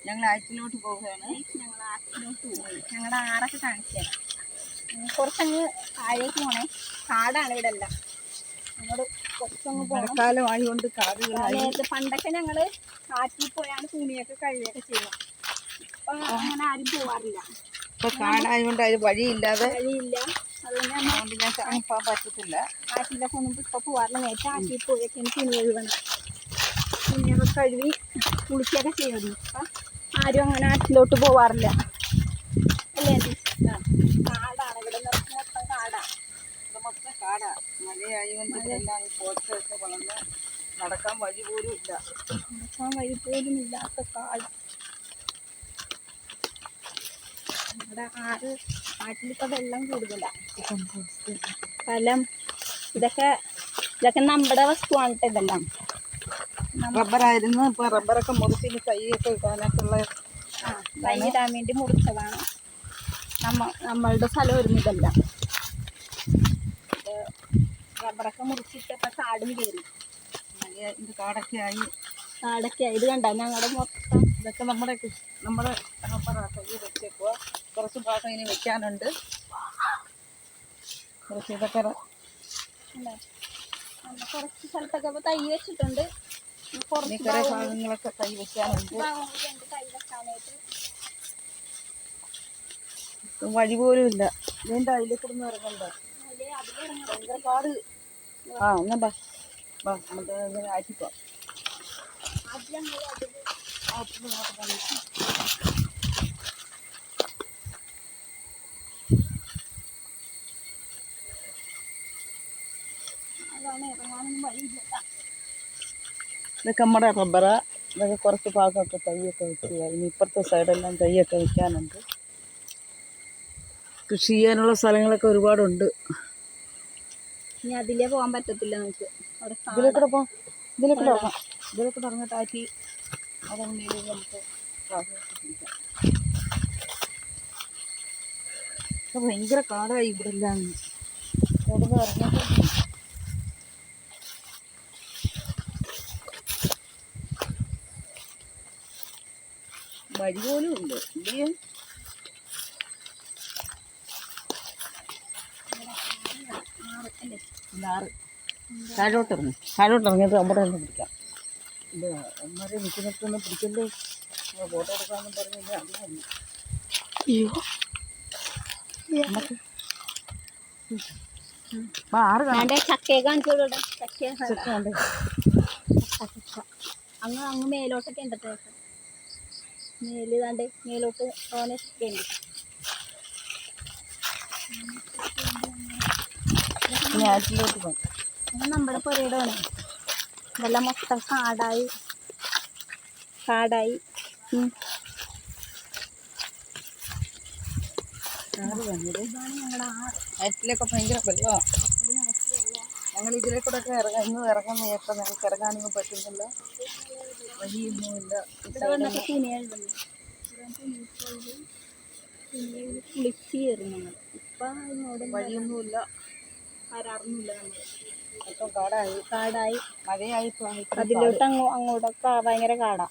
ഞങ്ങൾ ആറ്റിലോട്ട് പോവുകയാണ്. ഞങ്ങൾ ആറ്റിലോട്ട് പോയി. ഞങ്ങളുടെ ആറൊക്കെ കാണിച്ചത് കുറച്ചങ്ങ് താഴേക്ക് പോണേ. കാടാണ് ഇവിടെ എല്ലാം. ഞങ്ങൾ കുറച്ചങ്ങ് മഴക്കാലം ആയതുകൊണ്ട് കാടുകളായി. പണ്ടൊക്കെ ഞങ്ങള് ആറ്റിൽ പോയാണ് തുണിയൊക്കെ കഴുകുകയൊക്കെ ചെയ്യുന്നത്. ഇപ്പൊ അങ്ങനെ ആരും പോവാറില്ല. ഇപ്പൊ കാടായതുകൊണ്ട് അതിന് വഴിയില്ല. അതുകൊണ്ട് ഞങ്ങൾക്ക് അങ്ങനെ പോകാൻ പറ്റത്തില്ല. ആറ്റിലൊക്കെ ഒന്നും ഇപ്പൊ പോവാറില്ല. നേരത്തെ ആറ്റിൽ പോയൊക്കെയാണ് തുണി കഴുകണം. തുണിയൊക്കെ കഴുകി കുളിക്കുകയൊക്കെ ചെയ്യുന്നു. അപ്പൊ ആരും അങ്ങനെ ആറ്റിലോട്ട് പോവാറില്ല അല്ലേ? കാടാണ് ഇവിടെ മൊത്തം കാടാണ്. ഇവിടെ മൊത്തം കാടാ. മഴയായതുകൊണ്ട് ഇതെല്ലാം പോച്ചൊക്കെ വളർന്ന് നടക്കാൻ വഴി പോലും ഇല്ല. ഇല്ലാത്ത കാട്. ഇവിടെ ആറ്റിലിപ്പോ വെള്ളം കൂടുതലാണ്. ഫലം ഇതൊക്കെ നമ്മുടെ വസ്തുവാണ്. ഇതെല്ലാം റബ്ബറായിരുന്നു. ഇപ്പൊ റബ്ബറൊക്കെ മുറിച്ചിട്ട് തൈയൊക്കെ ഇടാനൊക്കെയുള്ള തൈ ഇടാൻ വേണ്ടി മുറിച്ചതാണ്. നമ്മളുടെ സ്ഥലമായിരുന്നു ഇതെല്ലാം. റബ്ബറൊക്കെ മുറിച്ചിട്ട് ഇപ്പൊ കാടും കയറി. കാടൊക്കെ ആയി. ഇത് കണ്ട ഞങ്ങളുടെ മൊത്തം ഇതൊക്കെ നമ്മുടെ റബ്ബറാണ്. തൈ വെച്ചേക്കുക. കുറച്ച് ഭാഗം ഇനി വെക്കാനുണ്ട്. കുറച്ച് ഇതൊക്കെ കുറച്ച് സ്ഥലത്തൊക്കെ ഇപ്പൊ തൈ വെച്ചിട്ടുണ്ട്. കുറേ ഭാഗങ്ങളൊക്കെ തൈ വെക്കാനുണ്ട്. വഴി പോലും ഇല്ല. ഇതിൻ്റെ അതിലേക്ക് കിടന്ന് ഇറങ്ങണ്ട. ഭയങ്കര കാട്. എന്നാ ബാ നമുക്ക് ഇങ്ങനെ ആറ്റിപ്പോ. ഇതൊക്കെ നമ്മുടെ റബ്ബറാ. ഇതൊക്കെ കുറച്ച് ഭാഗമൊക്കെ തൈയൊക്കെ വെക്കുക. ഇനി ഇപ്പുറത്തെ സൈഡെല്ലാം തൈയൊക്കെ വെക്കാനുണ്ട്. കൃഷി ചെയ്യാനുള്ള സ്ഥലങ്ങളൊക്കെ ഒരുപാടുണ്ട്. ഇനി അതിലേ പോകാൻ പറ്റത്തില്ല നമുക്ക്. ഇതിലേക്കൂടെ പോകാം. ഇതിലേക്കൂടെ ഇറങ്ങിട്ട് ആറ്റി അതെങ്കിലും നമുക്ക് ഭയങ്കര കാടായി ഇവിടെ എല്ലാം. ഇവിടെ ഇറങ്ങിയിട്ട് വഴി പോലും ഉണ്ട്. ഇല്ലേ താഴോട്ടിറങ്ങിയിട്ട് നമ്മുടെ തന്നെ പിടിക്കാം. ഇത് അമ്മമാരെ നിൽക്കുന്നിടത്തൊന്നും പിടിക്കല്ലേ. ഫോട്ടോ എടുക്കാമെന്നും പറഞ്ഞു കഴിഞ്ഞാൽ അറിയാമല്ലോ. നമുക്ക് അങ്ങ് മേലോട്ടൊക്കെ ഉണ്ട്. മേലോട്ട് തോനെയൊക്കെയുണ്ട്. ആറ്റിലോട്ട് പോകും. നമ്മുടെ പുരയുടെ വേണം. ഇതെല്ലാം മൊത്തം കാടായി. ആറ്റിലൊക്കെ ഭയങ്കര വെള്ളമാണ്. ഞങ്ങൾ ഇതിലേക്കൂടെ ഒക്കെ ഇറങ്ങുന്ന നേരത്തെ ഞങ്ങൾക്ക് ഇറങ്ങാനൊന്നും പറ്റുന്നില്ല. വഴിയൊന്നുമില്ല. വഴിയൊന്നുമില്ല. വരാറൊന്നുമില്ല. നമ്മൾ മൊത്തം കാടായി. മഴയായി. അതിലോട്ട് അങ്ങോട്ടൊക്കെ ഭയങ്കര കാടാ.